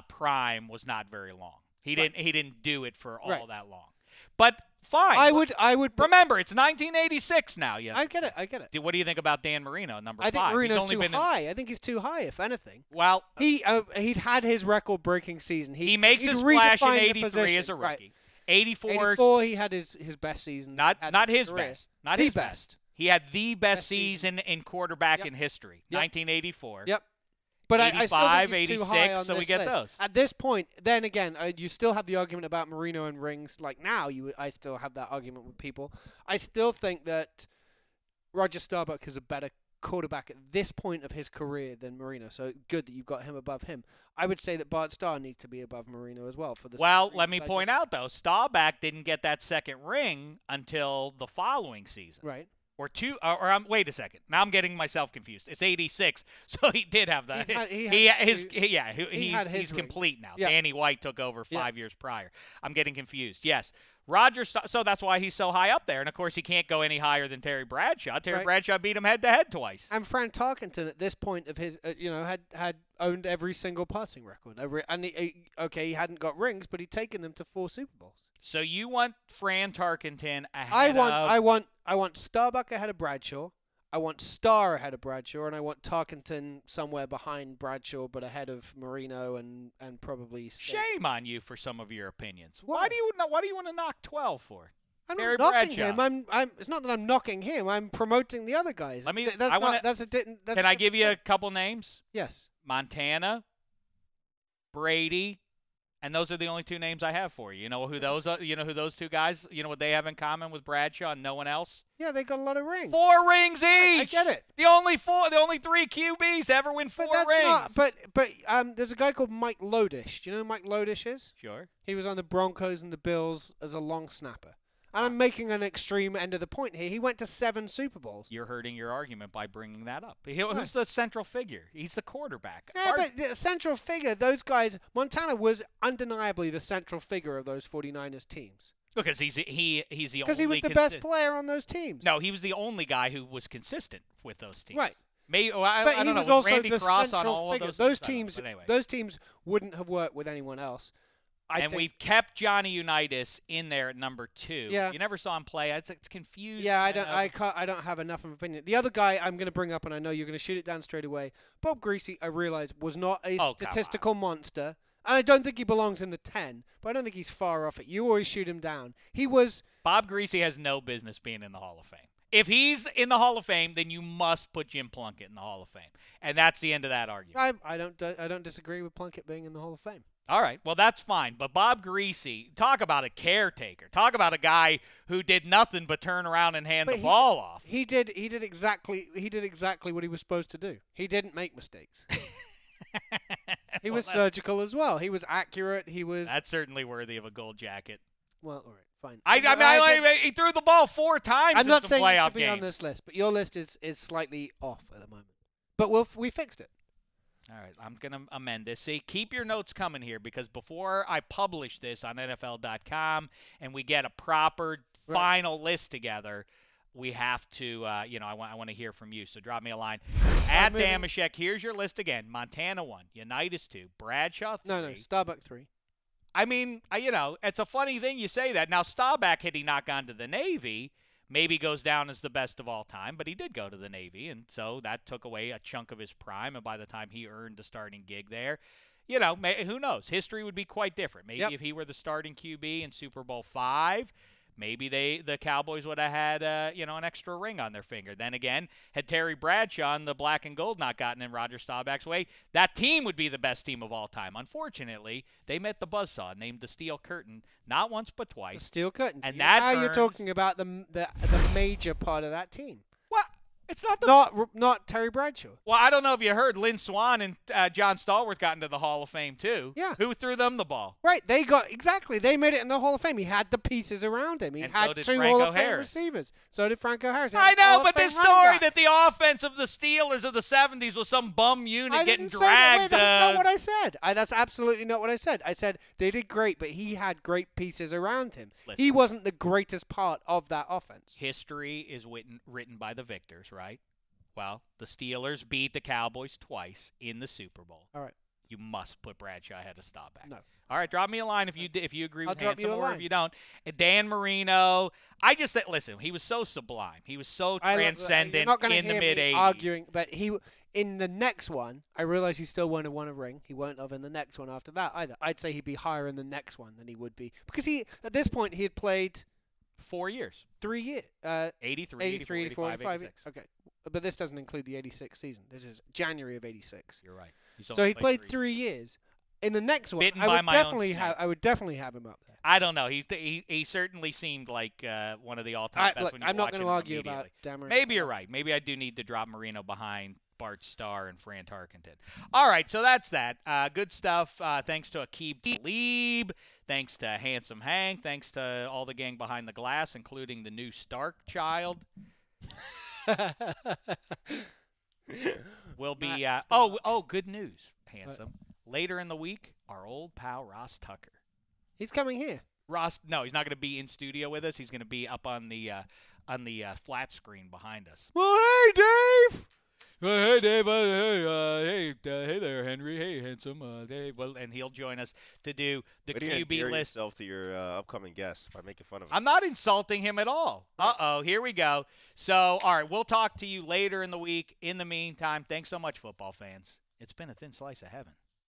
prime was not very long. He didn't do it for all that long. But fine. I would remember it's 1986 now. Yeah. I get it. What do you think about Dan Marino, number 5? I think Marino's He's only too been high. I think he's too high, if anything. Well, He'd had his record-breaking season. he makes he'd his splash in redefined the 83 position. as a rookie. Right. 84, 84, he had his best season. not his career. best. Not The his best. He had the best season in quarterback Yep. in history. Yep. 1984. Yep. But I still 85, think he's too 86, high on so we this get list. those. At this point, then again, you still have the argument about Marino and rings. Like now, I still have that argument with people. I still think that Roger Staubach is a better quarterback at this point of his career than Marino. So good that you've got him above him. I would say that Bart Starr needs to be above Marino as well. For the Well, let me point out, though, Staubach didn't get that second ring until the following season. Right. Or two, wait a second. Now I'm getting myself confused. It's 86, so he did have that. He's complete now. Yeah. Danny White took over 5 years prior. I'm getting confused. Yes, Roger. So that's why he's so high up there. And of course, he can't go any higher than Terry Bradshaw. Terry Bradshaw beat him head to head twice. And Frank Tarkenton at this point of his, had owned every single passing record. He hadn't got rings, but he'd taken them to 4 Super Bowls. So you want Fran Tarkenton ahead I want Starbuck ahead of Bradshaw. I want Starr ahead of Bradshaw, and I want Tarkenton somewhere behind Bradshaw, but ahead of Marino and probably. Shame on you for some of your opinions. What? Why do you want to knock 12 for? I'm Terry not knocking Bradshaw. him. It's not that I'm knocking him. I'm promoting the other guys. Can I give you a couple names? Yes. Montana, Brady, and those are the only 2 names I have for you. You know who those are? You know who those 2 guys? You know what they have in common with Bradshaw and no one else? Yeah, they got a lot of rings. 4 rings each. I get it. The only 3 QBs to ever win 4 rings. There's a guy called Mike Lodish. Do you know who Mike Lodish is? Sure. He was on the Broncos and the Bills as a long snapper. And I'm making an extreme end of the point here. He went to 7 Super Bowls. You're hurting your argument by bringing that up. Who's the central figure? He's the quarterback. Yeah, but the central figure, those guys, Montana was undeniably the central figure of those 49ers teams. Because he's the only. Because he was the best player on those teams. No, he was the only guy who was consistent with those teams. Right. I don't know. Was also Randy the Cross on central all figure. of those teams. Anyway. Those teams wouldn't have worked with anyone else. We've kept Johnny Unitas in there at number 2. Yeah. You never saw him play. It's confusing. Yeah, I don't have enough of an opinion. The other guy I'm going to bring up, and I know you're going to shoot it down straight away. Bob Greasy, I realize, was not a statistical monster, and I don't think he belongs in the 10. But I don't think he's far off it. You always shoot him down. Bob Greasy has no business being in the Hall of Fame. If he's in the Hall of Fame, then you must put Jim Plunkett in the Hall of Fame, and that's the end of that argument. I don't disagree with Plunkett being in the Hall of Fame. All right, well, that's fine. But Bob Greasy, talk about a caretaker. Talk about a guy who did nothing but turn around and hand the ball off. He did exactly what he was supposed to do. He didn't make mistakes. He was surgical as well. He was accurate. That's certainly worthy of a gold jacket. Well, all right, fine. He threw the ball 4 times. I'm not saying you should be on this list, but your list is slightly off at the moment. But we fixed it. All right, I'm going to amend this. See, keep your notes coming here because before I publish this on NFL.com and we get a proper final list together, we have to, I want to hear from you. So drop me a line. At Dameshek, here's your list again. Montana 1, Unitas 2, Bradshaw 3. No, Starbuck 3. I mean, it's a funny thing you say that. Now, Staubach, had he not gone to the Navy, maybe goes down as the best of all time, but he did go to the Navy, and so that took away a chunk of his prime, and by the time he earned the starting gig there, who knows? History would be quite different. Maybe if he were the starting QB in Super Bowl V, maybe the Cowboys would have had an extra ring on their finger. Then again, had Terry Bradshaw and the black and gold not gotten in Roger Staubach's way, that team would be the best team of all time. Unfortunately, they met the buzzsaw named the Steel Curtain not once but twice. The Steel Curtain. And now you're talking about the major part of that team. Well, it's not not Terry Bradshaw. Well, I don't know if you heard, Lynn Swann and John Stallworth got into the Hall of Fame too. Yeah. Who threw them the ball? Right. They made it in the Hall of Fame. He had the pieces around him. He and had so did 2 Franco Hall of Fame Harris. receivers. So did Franco Harris. I know, but this story that the offense of the Steelers of the 70s was some bum unit getting dragged. That's not what I said. That's absolutely not what I said. I said they did great, but he had great pieces around him. Listen, he wasn't the greatest part of that offense. History is written by the victors, right? Well, the Steelers beat the Cowboys twice in the Super Bowl. All right. You must put Bradshaw ahead of Staubach. No. All right, drop me a line if you agree with drop you Handsome a or line. if you don't. And Dan Marino, I just said, listen, he was so sublime. He was so transcendent you're not in the mid-'80s. Arguing, but in the next one, I realize he still won't have won a ring. He won't have in the next one after that either. I'd say he'd be higher in the next one than he would be because at this point he had played 4 years. 3 years. 83, 84, 85, 86. Okay. But this doesn't include the 86 season. This is January of 86. You're right. So he played 3 years. In the next one, Bitten I by would my own definitely snake. I would definitely have him up there. I don't know. He certainly seemed like one of the all-time best Look, when you're I'm not watching going to him argue about immediately. Dameron. Maybe you're right. Maybe I do need to drop Marino behind Bart Starr and Fran Tarkenton. All right, so that's that. Good stuff. Thanks to Aqib Talib. Thanks to Handsome Hank. Thanks to all the gang behind the glass, including the new Stark child. We'll be good news, Handsome. Later in the week, our old pal Ross Tucker. He's coming here. Ross, no, he's not going to be in studio with us. He's going to be up on the flat screen behind us. Well, hey, Dave. Hey, Dave. Hey there, Henry. Hey, Handsome. Dave. Well, and he'll join us to do the Way to QB endear list. yourself to your upcoming guests by making fun of him. I'm not insulting him at all. Uh-oh, here we go. So, all right, we'll talk to you later in the week. In the meantime, thanks so much, football fans. It's been a thin slice of heaven.